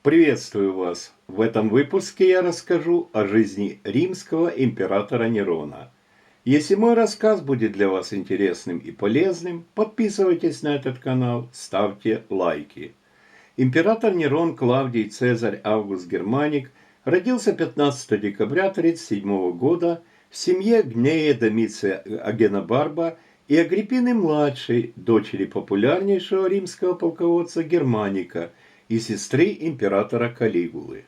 Приветствую вас! В этом выпуске я расскажу о жизни римского императора Нерона. Если мой рассказ будет для вас интересным и полезным, подписывайтесь на этот канал, ставьте лайки. Император Нерон Клавдий Цезарь Август Германик родился 15 декабря 1937 года в семье Гнея Домиция Агенобарба и Агриппины-младшей, дочери популярнейшего римского полководца Германика и сестры императора Калигулы.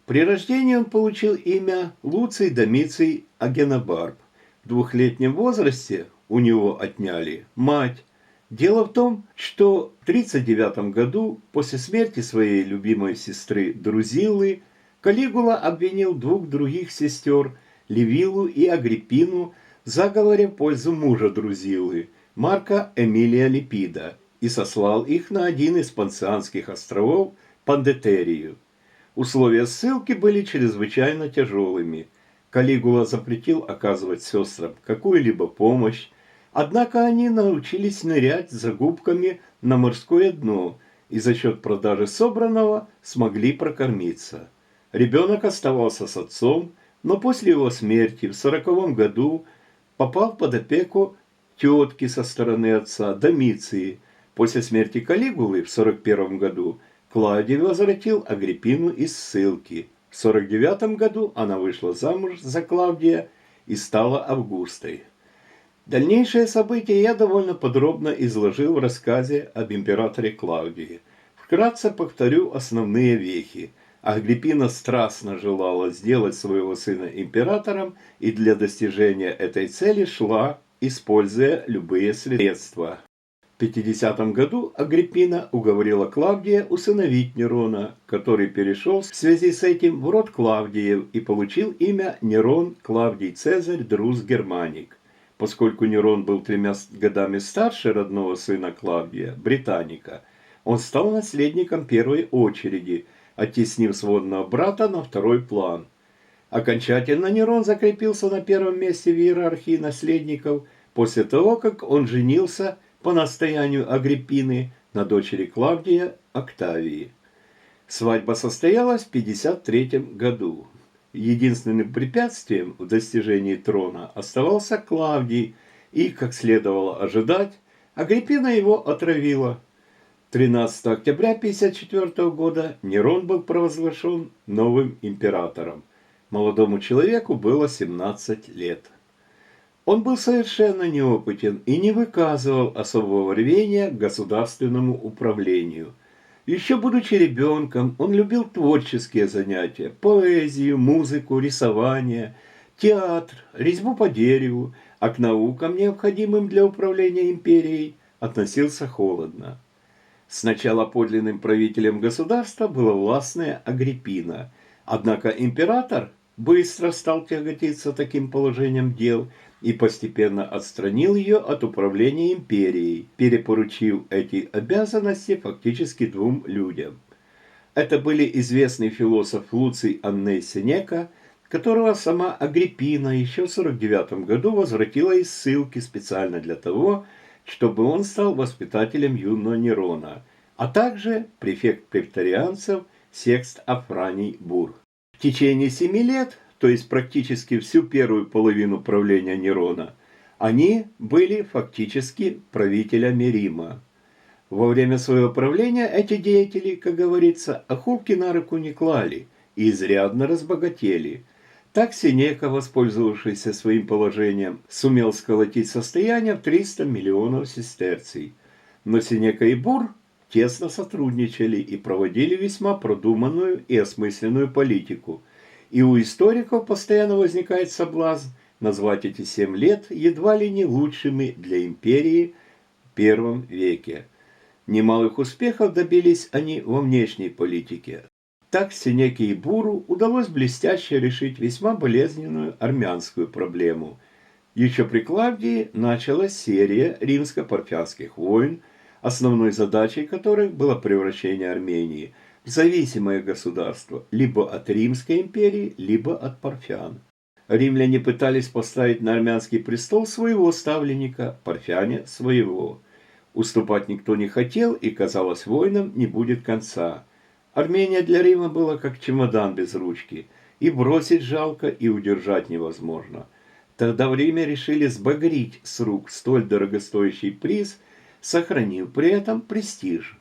При рождении он получил имя Луций Домиций Агенобарб. В двухлетнем возрасте у него отняли мать. Дело в том, что в 1939 году, после смерти своей любимой сестры Друзиллы, Калигула обвинил двух других сестер, Ливиллу и Агриппину, в заговоре в пользу мужа Друзиллы, Марка Эмилия Липида, и сослал их на один из Понцианских островов Пандетерию. Условия ссылки были чрезвычайно тяжелыми. Калигула запретил оказывать сестрам какую-либо помощь, однако они научились нырять за губками на морское дно и за счет продажи собранного смогли прокормиться. Ребенок оставался с отцом, но после его смерти в 1940 году попал под опеку тетки со стороны отца Домиции. После смерти Калигулы в 1941 году Клавдий возвратил Агриппину из ссылки. В 1949 году она вышла замуж за Клавдия и стала Августой. Дальнейшие события я довольно подробно изложил в рассказе об императоре Клавдии. Вкратце повторю основные вехи. Агриппина страстно желала сделать своего сына императором и для достижения этой цели шла, используя любые средства. В 50 году Агриппина уговорила Клавдия усыновить Нерона, который перешел в связи с этим в род Клавдиев и получил имя Нерон Клавдий Цезарь Друз Германик. Поскольку Нерон был 3 годами старше родного сына Клавдия, Британика, он стал наследником первой очереди, оттеснив сводного брата на второй план. Окончательно Нерон закрепился на первом месте в иерархии наследников после того, как он женился по настоянию Агриппины на дочери Клавдия Октавии. Свадьба состоялась в 1953 году. Единственным препятствием в достижении трона оставался Клавдий, и, как следовало ожидать, Агриппина его отравила. 13 октября 1954 года Нерон был провозглашен новым императором. Молодому человеку было 17 лет. Он был совершенно неопытен и не выказывал особого рвения к государственному управлению. Еще будучи ребенком, он любил творческие занятия, поэзию, музыку, рисование, театр, резьбу по дереву, а к наукам, необходимым для управления империей, относился холодно. Сначала подлинным правителем государства была властная Агриппина, однако император быстро стал тяготиться таким положением дел и постепенно отстранил ее от управления империей, перепоручив эти обязанности фактически двум людям. Это были известный философ Луций Анней Сенека, которого сама Агриппина еще в 1949 году возвратила из ссылки специально для того, чтобы он стал воспитателем юного Нерона, а также префект префектарианцев Секст Афраний Бур. В течение 7 лет, то есть практически всю первую половину правления Нерона, они были фактически правителями Рима. Во время своего правления эти деятели, как говорится, охулки на руку не клали и изрядно разбогатели. Так Сенека, воспользовавшийся своим положением, сумел сколотить состояние в 300 миллионов сестерций. Но Сенека и Бур тесно сотрудничали и проводили весьма продуманную и осмысленную политику. И у историков постоянно возникает соблазн назвать эти 7 лет едва ли не лучшими для империи в первом веке. Немалых успехов добились они во внешней политике. Так Сенеке и Буру удалось блестяще решить весьма болезненную армянскую проблему. Еще при Клавдии началась серия римско-парфянских войн, основной задачей которых было превращение Армении в зависимое государство либо от Римской империи, либо от парфян. Римляне пытались поставить на армянский престол своего ставленника, парфяне – своего. Уступать никто не хотел, и, казалось, войнам не будет конца. Армения для Рима была как чемодан без ручки. И бросить жалко, и удержать невозможно. Тогда в Риме решили сбагрить с рук столь дорогостоящий приз, сохранив при этом престиж.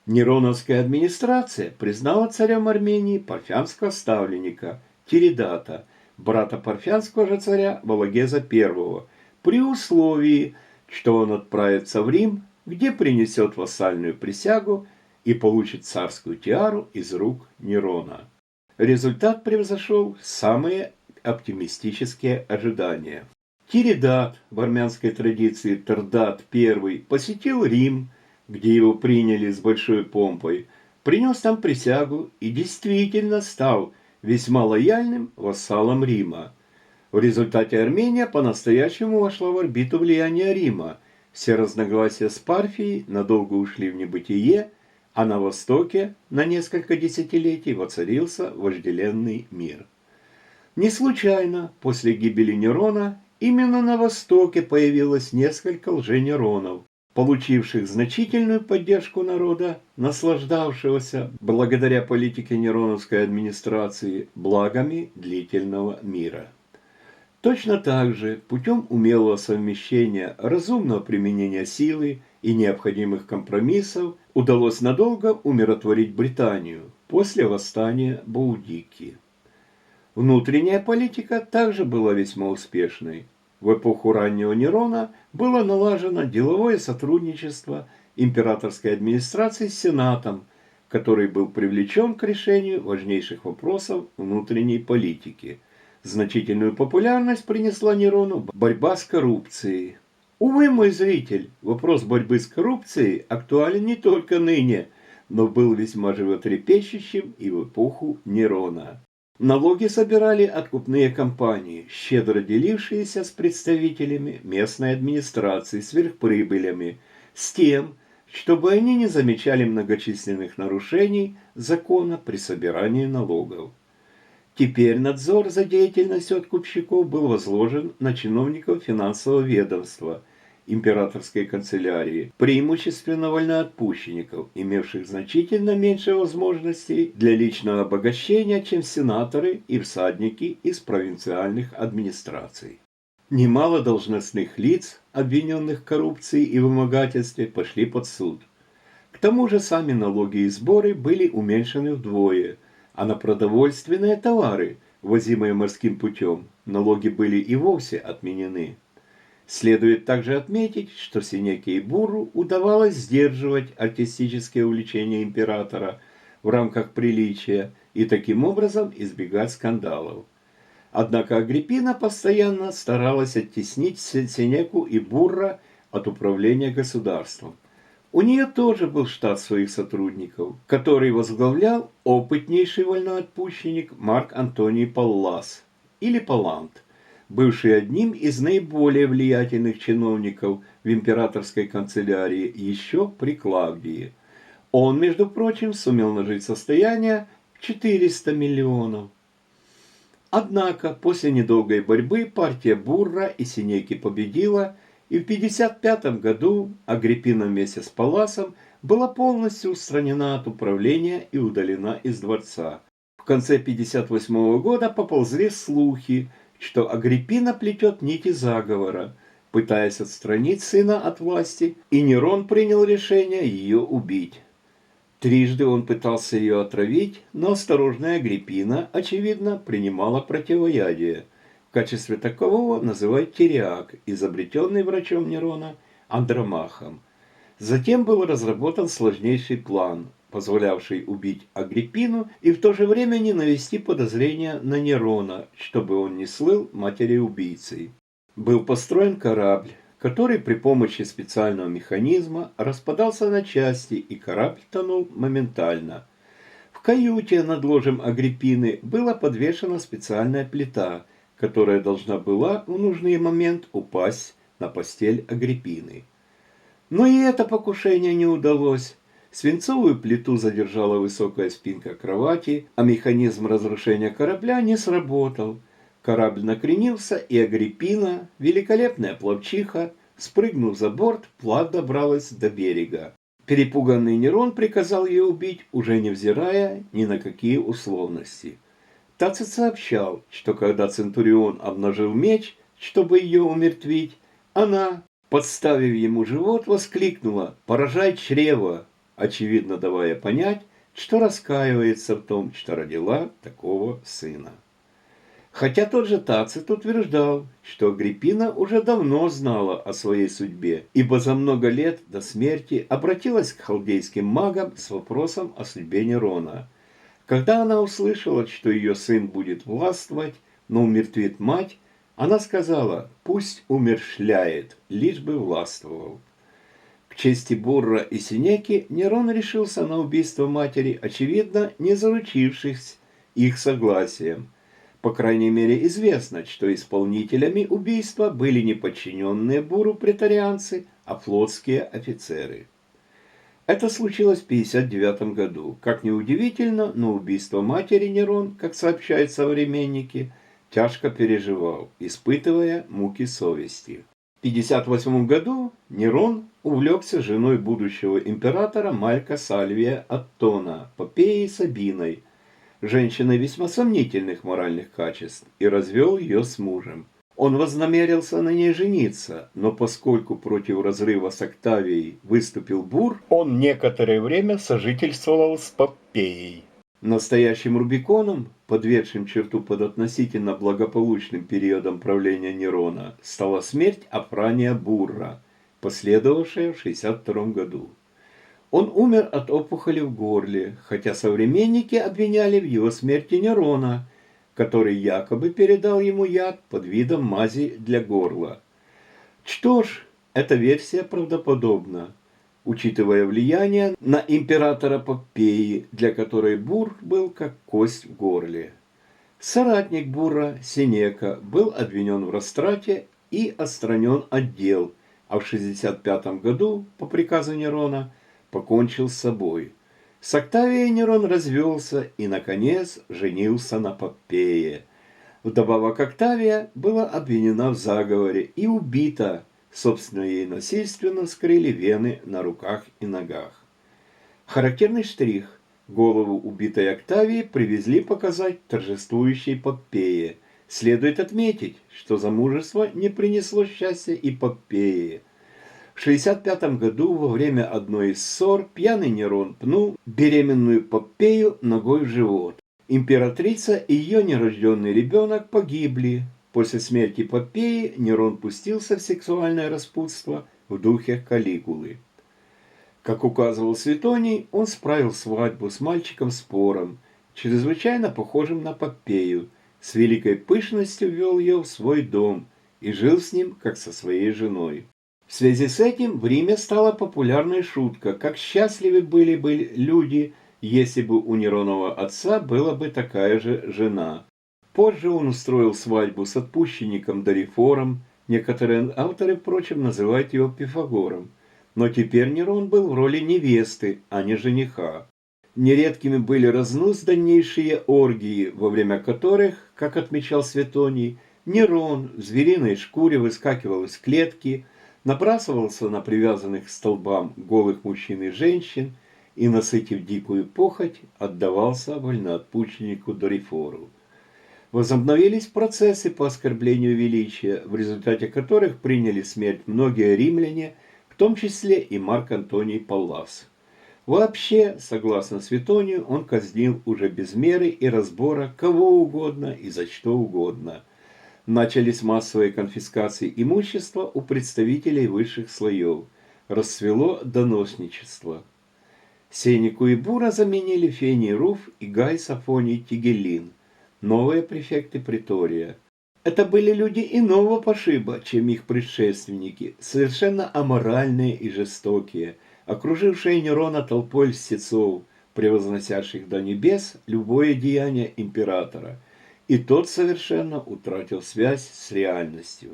Нероновская администрация признала царем Армении парфянского ставленника Тиридата, брата парфянского же царя Валагеза I, при условии, что он отправится в Рим, где принесет вассальную присягу и получит царскую тиару из рук Нерона. Результат превзошел самые оптимистические ожидания. Тиридат, в армянской традиции Тердат I, посетил Рим, где его приняли с большой помпой, принес там присягу и действительно стал весьма лояльным вассалом Рима. В результате Армения по-настоящему вошла в орбиту влияния Рима. Все разногласия с Парфией надолго ушли в небытие, а на Востоке на несколько десятилетий воцарился вожделенный мир. Не случайно после гибели Нерона именно на Востоке появилось несколько лженеронов, получивших значительную поддержку народа, наслаждавшегося, благодаря политике нероновской администрации, благами длительного мира. Точно так же, путем умелого совмещения разумного применения силы и необходимых компромиссов, удалось надолго умиротворить Британию после восстания Боудикки. Внутренняя политика также была весьма успешной. В эпоху раннего Нерона было налажено деловое сотрудничество императорской администрации с Сенатом, который был привлечен к решению важнейших вопросов внутренней политики. Значительную популярность принесла Нерону борьба с коррупцией. Увы, мой зритель, вопрос борьбы с коррупцией актуален не только ныне, но был весьма животрепещущим и в эпоху Нерона. Налоги собирали откупные компании, щедро делившиеся с представителями местной администрации сверхприбылями, с тем, чтобы они не замечали многочисленных нарушений закона при собирании налогов. Теперь надзор за деятельностью откупщиков был возложен на чиновников финансового ведомства, императорской канцелярии, преимущественно вольноотпущенников, имевших значительно меньше возможностей для личного обогащения, чем сенаторы и всадники из провинциальных администраций. Немало должностных лиц, обвиненных в коррупции и вымогательстве, пошли под суд. К тому же сами налоги и сборы были уменьшены вдвое, а на продовольственные товары, возимые морским путем, налоги были и вовсе отменены. Следует также отметить, что Сенеке и Бурру удавалось сдерживать артистические увлечения императора в рамках приличия и таким образом избегать скандалов. Однако Агриппина постоянно старалась оттеснить Сенеку и Бурра от управления государством. У нее тоже был штат своих сотрудников, который возглавлял опытнейший вольноотпущенник Марк Антоний Паллас, или Паллант, бывший одним из наиболее влиятельных чиновников в императорской канцелярии еще при Клавдии. Он, между прочим, сумел нажить состояние в 400 миллионов. Однако после недолгой борьбы партия Бурра и Сенеки победила, и в 55 году Агриппина вместе с Палласом была полностью устранена от управления и удалена из дворца. В конце 58 года поползли слухи, что Агриппина плетет нити заговора, пытаясь отстранить сына от власти, и Нерон принял решение ее убить. Трижды он пытался ее отравить, но осторожная Агриппина, очевидно, принимала противоядие. В качестве такового называют тиреак, изобретенный врачом Нерона Андромахом. Затем был разработан сложнейший план, позволявший убить Агриппину и в то же время не навести подозрения на Нерона, чтобы он не слыл матерью-убийцей. Был построен корабль, который при помощи специального механизма распадался на части, и корабль тонул моментально. В каюте над ложем Агриппины была подвешена специальная плита, которая должна была в нужный момент упасть на постель Агриппины. Но и это покушение не удалось. Свинцовую плиту задержала высокая спинка кровати, а механизм разрушения корабля не сработал. Корабль накренился, и Агриппина, великолепная пловчиха, спрыгнув за борт, плавно добралась до берега. Перепуганный Нерон приказал ее убить, уже невзирая ни на какие условности. Тацит сообщал, что когда Центурион обнажил меч, чтобы ее умертвить, она, подставив ему живот, воскликнула «Поражай чрево», очевидно давая понять, что раскаивается в том, что родила такого сына. Хотя тот же Тацит утверждал, что Агриппина уже давно знала о своей судьбе, ибо за много лет до смерти обратилась к халдейским магам с вопросом о судьбе Нерона. Когда она услышала, что ее сын будет властвовать, но умертвит мать, она сказала: «Пусть умерщвляет, лишь бы властвовал». К чести Бурра и Сенеки Нерон решился на убийство матери, очевидно, не заручившись их согласием. По крайней мере, известно, что исполнителями убийства были не подчиненные Буру претарианцы, а флотские офицеры. Это случилось в 59 году. Как ни удивительно, но убийство матери Нерон, как сообщают современники, тяжко переживал, испытывая муки совести. В 58 году Нерон увлекся женой будущего императора Марка Сальвия Аттона, Попеей Сабиной, женщиной весьма сомнительных моральных качеств, и развел ее с мужем. Он вознамерился на ней жениться, но поскольку против разрыва с Октавией выступил Бур, он некоторое время сожительствовал с Попеей. Настоящим Рубиконом, подведшим черту под относительно благополучным периодом правления Нерона, стала смерть Афрания Бурра, последовавшая в 62 году. Он умер от опухоли в горле, хотя современники обвиняли в его смерти Нерона, который якобы передал ему яд под видом мази для горла. Что ж, эта версия правдоподобна, учитывая влияние на императора Попеи, для которой Бур был как кость в горле. Соратник Бура, Сенека, был обвинен в растрате и отстранен от дел, а в 65 году, по приказу Нерона, покончил с собой. С Октавией Нерон развелся и, наконец, женился на Попее. Вдобавок Октавия была обвинена в заговоре и убита. Собственно, ей насильственно скрыли вены на руках и ногах. Характерный штрих. Голову убитой Октавии привезли показать торжествующей Попее. Следует отметить, что замужество не принесло счастья и Попее. В 65 году во время одной из ссор пьяный Нерон пнул беременную Попею ногой в живот. Императрица и ее нерожденный ребенок погибли. После смерти Попеи Нерон пустился в сексуальное распутство в духе Калигулы. Как указывал Светоний, он справил свадьбу с мальчиком Спором, чрезвычайно похожим на Попею, с великой пышностью ввел ее в свой дом и жил с ним, как со своей женой. В связи с этим в Риме стала популярная шутка, как счастливы были бы люди, если бы у Неронова отца была бы такая же жена. Позже он устроил свадьбу с отпущенником Дорифором, некоторые авторы, впрочем, называют его Пифагором. Но теперь Нерон был в роли невесты, а не жениха. Нередкими были разнузданнейшие оргии, во время которых, как отмечал Светоний, Нерон в звериной шкуре выскакивал из клетки, набрасывался на привязанных к столбам голых мужчин и женщин и, насытив дикую похоть, отдавался вольноотпущеннику Дорифору. Возобновились процессы по оскорблению величия, в результате которых приняли смерть многие римляне, в том числе и Марк Антоний Паллас. Вообще, согласно Светонию, он казнил уже без меры и разбора кого угодно и за что угодно. Начались массовые конфискации имущества у представителей высших слоев. Расцвело доносничество. Сенеку и Бура заменили Фений Руф и Гай Сафоний Тигеллин, новые префекты притория. Это были люди иного пошиба, чем их предшественники, совершенно аморальные и жестокие, окружившие Нерона толпой льстецов, превозносящих до небес любое деяние императора. И тот совершенно утратил связь с реальностью.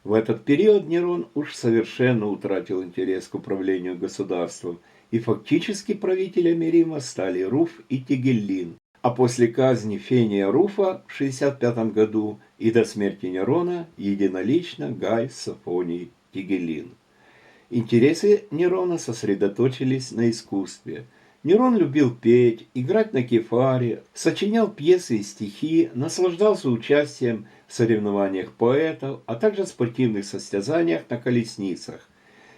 В этот период Нерон уж совершенно утратил интерес к управлению государством, и фактически правителями Рима стали Руф и Тигеллин, а после казни Фения Руфа в 65 году и до смерти Нерона единолично Гай Сафоний Тигеллин. Интересы Нерона сосредоточились на искусстве. Нерон любил петь, играть на кефаре, сочинял пьесы и стихи, наслаждался участием в соревнованиях поэтов, а также спортивных состязаниях на колесницах.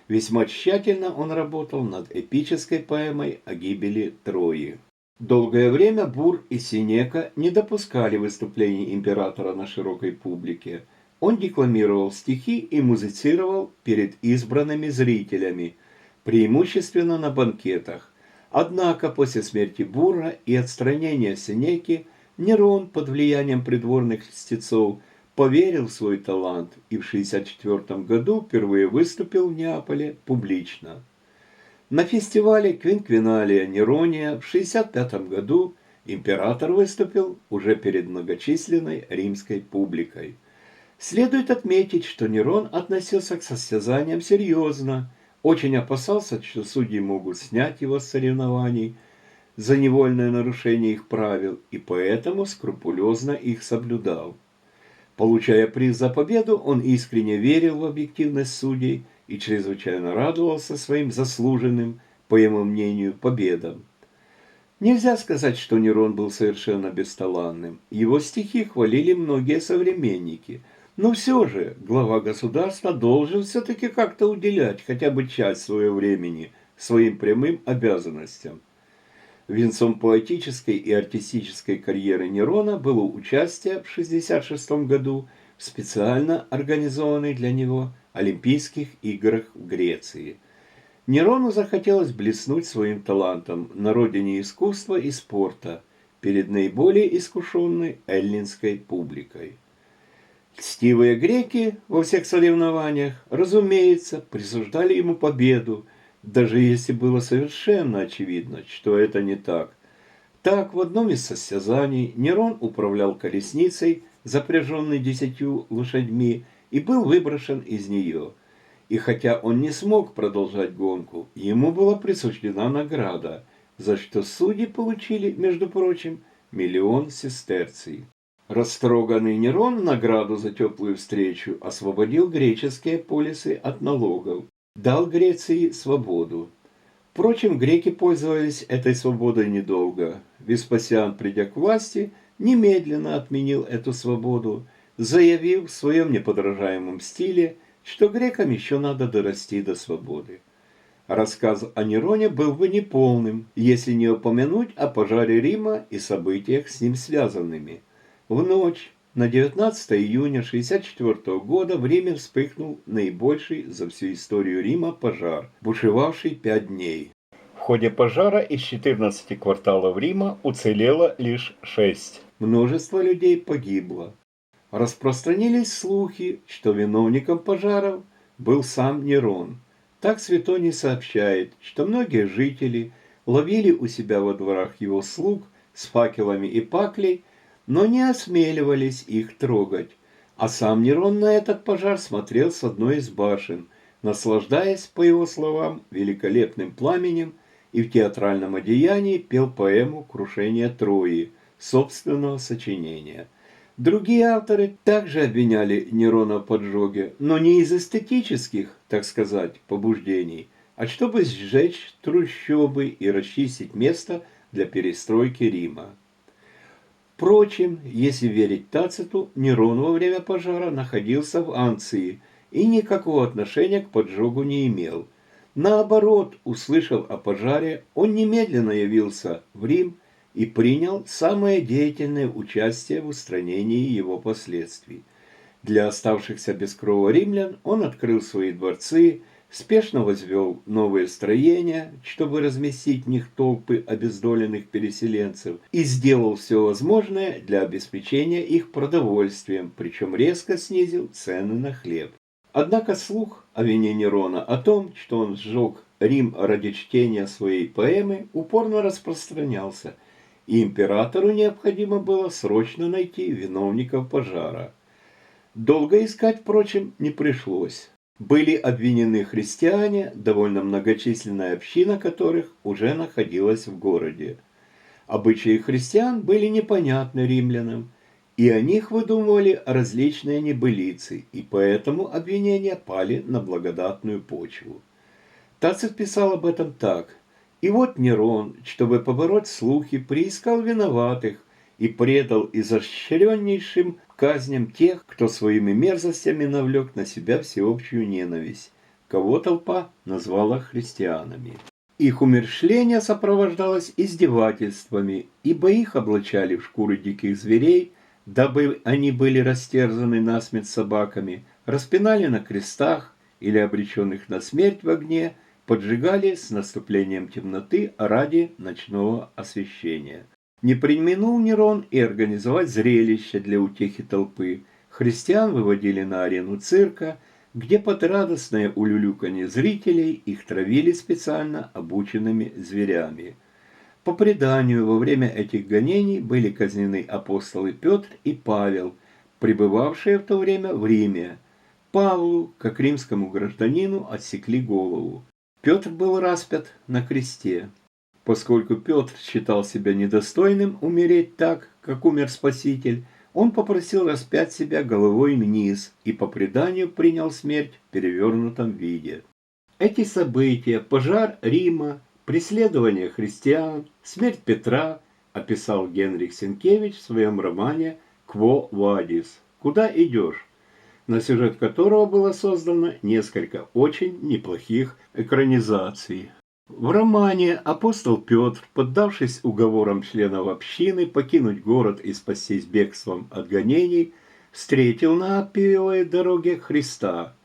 Весьма тщательно он работал над эпической поэмой о гибели Трои. Долгое время Бур и Сенека не допускали выступлений императора на широкой публике. Он декламировал стихи и музицировал перед избранными зрителями, преимущественно на банкетах. Однако после смерти Бура и отстранения Сенеки Нерон под влиянием придворных льстецов поверил в свой талант и в 1964 году впервые выступил в Неаполе публично. На фестивале Квинквиналия Нерония в 1965 году император выступил уже перед многочисленной римской публикой. Следует отметить, что Нерон относился к состязаниям серьезно, очень опасался, что судьи могут снять его с соревнований за невольное нарушение их правил, и поэтому скрупулезно их соблюдал. Получая приз за победу, он искренне верил в объективность судей и чрезвычайно радовался своим заслуженным, по его мнению, победам. Нельзя сказать, что Нерон был совершенно бесталанным. Его стихи хвалили многие современники. Но все же глава государства должен все-таки как-то уделять хотя бы часть своего времени своим прямым обязанностям. Венцом поэтической и артистической карьеры Нерона было участие в 1966 году в специально организованных для него Олимпийских играх в Греции. Нерону захотелось блеснуть своим талантом на родине искусства и спорта перед наиболее искушенной эллинской публикой. Льстивые греки во всех соревнованиях, разумеется, присуждали ему победу, даже если было совершенно очевидно, что это не так. Так, в одном из состязаний Нерон управлял колесницей, запряженной 10 лошадьми, и был выброшен из нее. И хотя он не смог продолжать гонку, ему была присуждена награда, за что судьи получили, между прочим, 1 000 000 сестерций. Растроганный Нерон награду за теплую встречу освободил греческие полисы от налогов, дал Греции свободу. Впрочем, греки пользовались этой свободой недолго. Веспасиан, придя к власти, немедленно отменил эту свободу, заявив в своем неподражаемом стиле, что грекам еще надо дорасти до свободы. Рассказ о Нероне был бы неполным, если не упомянуть о пожаре Рима и событиях с ним связанными. В ночь на 19 июня 1964 года в Риме вспыхнул наибольший за всю историю Рима пожар, бушевавший 5 дней. В ходе пожара из 14 кварталов Рима уцелело лишь 6. Множество людей погибло. Распространились слухи, что виновником пожаров был сам Нерон. Так Светоний сообщает, что многие жители ловили у себя во дворах его слуг с факелами и паклей, но не осмеливались их трогать, а сам Нерон на этот пожар смотрел с одной из башен, наслаждаясь, по его словам, великолепным пламенем, и в театральном одеянии пел поэму «Крушение Трои» собственного сочинения. Другие авторы также обвиняли Нерона в поджоге, но не из эстетических, так сказать, побуждений, а чтобы сжечь трущобы и расчистить место для перестройки Рима. Впрочем, если верить Тациту, Нерон во время пожара находился в Анции и никакого отношения к поджогу не имел. Наоборот, услышав о пожаре, он немедленно явился в Рим и принял самое деятельное участие в устранении его последствий. Для оставшихся без крова римлян он открыл свои дворцы, спешно возвел новые строения, чтобы разместить в них толпы обездоленных переселенцев, и сделал все возможное для обеспечения их продовольствием, причем резко снизил цены на хлеб. Однако слух о вине Нерона о том, что он сжег Рим ради чтения своей поэмы, упорно распространялся, и императору необходимо было срочно найти виновников пожара. Долго искать, впрочем, не пришлось. Были обвинены христиане, довольно многочисленная община которых уже находилась в городе. Обычаи христиан были непонятны римлянам, и о них выдумывали различные небылицы, и поэтому обвинения пали на благодатную почву. Тацит писал об этом так. «И вот Нерон, чтобы побороть слухи, приискал виноватых и предал изощреннейшим казням тех, кто своими мерзостями навлек на себя всеобщую ненависть, кого толпа назвала христианами. Их умерщвление сопровождалось издевательствами, ибо их облачали в шкуры диких зверей, дабы они были растерзаны насмерть собаками, распинали на крестах или обреченных на смерть в огне, поджигали с наступлением темноты ради ночного освещения. Не преминул Нерон и организовать зрелище для утехи толпы. Христиан выводили на арену цирка, где под радостное улюлюканье зрителей их травили специально обученными зверями. По преданию, во время этих гонений были казнены апостолы Петр и Павел, пребывавшие в то время в Риме. Павлу, как римскому гражданину, отсекли голову. Петр был распят на кресте. Поскольку Петр считал себя недостойным умереть так, как умер Спаситель, он попросил распять себя головой вниз и по преданию принял смерть в перевернутом виде. Эти события, пожар Рима, преследование христиан, смерть Петра описал Генрих Сенкевич в своем романе «Кво Вадис» «Куда идешь?», на сюжет которого было создано несколько очень неплохих экранизаций. В романе апостол Петр, поддавшись уговорам членов общины покинуть город и спастись бегством от гонений, встретил на Аппиевой дороге Христа.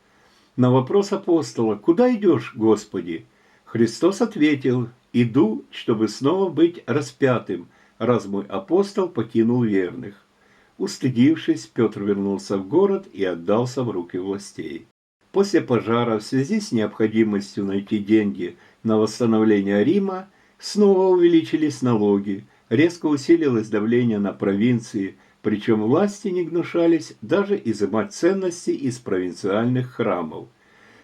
На вопрос апостола «Куда идешь, Господи?», Христос ответил: «Иду, чтобы снова быть распятым, раз мой апостол покинул верных». Устыдившись, Петр вернулся в город и отдался в руки властей. После пожара, в связи с необходимостью найти деньги на восстановление Рима, снова увеличились налоги, резко усилилось давление на провинции, причем власти не гнушались даже изымать ценности из провинциальных храмов.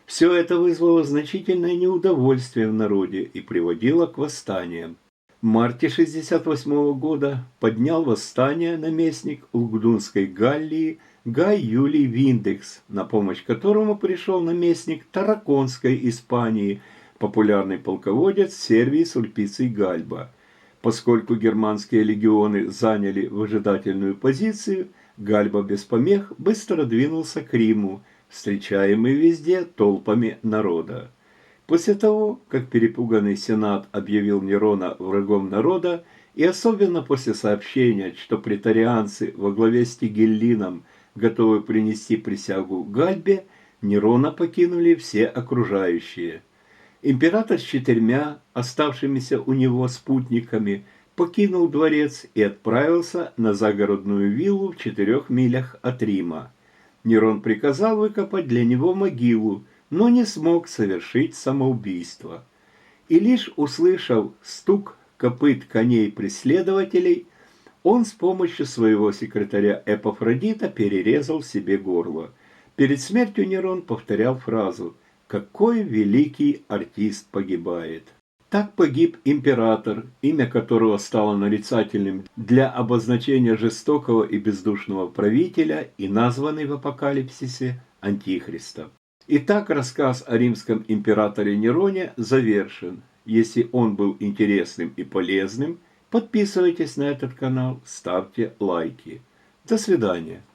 Все это вызвало значительное неудовольствие в народе и приводило к восстаниям. В марте 68 года поднял восстание наместник Улгдунской Галлии Гай Юлий Виндекс, на помощь которому пришел наместник Тараконской Испании, популярный полководец Сервий Сульпиций Гальба. Поскольку германские легионы заняли выжидательную позицию, Гальба без помех быстро двинулся к Риму, встречаемый везде толпами народа. После того, как перепуганный Сенат объявил Нерона врагом народа, и особенно после сообщения, что претарианцы во главе с Тигеллином готовы принести присягу Гальбе, Нерона покинули все окружающие. Император с 4 оставшимися у него спутниками покинул дворец и отправился на загородную виллу в 4 милях от Рима. Нерон приказал выкопать для него могилу, но не смог совершить самоубийство. И лишь услышав стук копыт коней преследователей, он с помощью своего секретаря Эпафродита перерезал себе горло. Перед смертью Нерон повторял фразу «Какой великий артист погибает!». Так погиб император, имя которого стало нарицательным для обозначения жестокого и бездушного правителя и названный в Апокалипсисе Антихристом. Итак, рассказ о римском императоре Нероне завершен. Если он был интересным и полезным, подписывайтесь на этот канал, ставьте лайки. До свидания.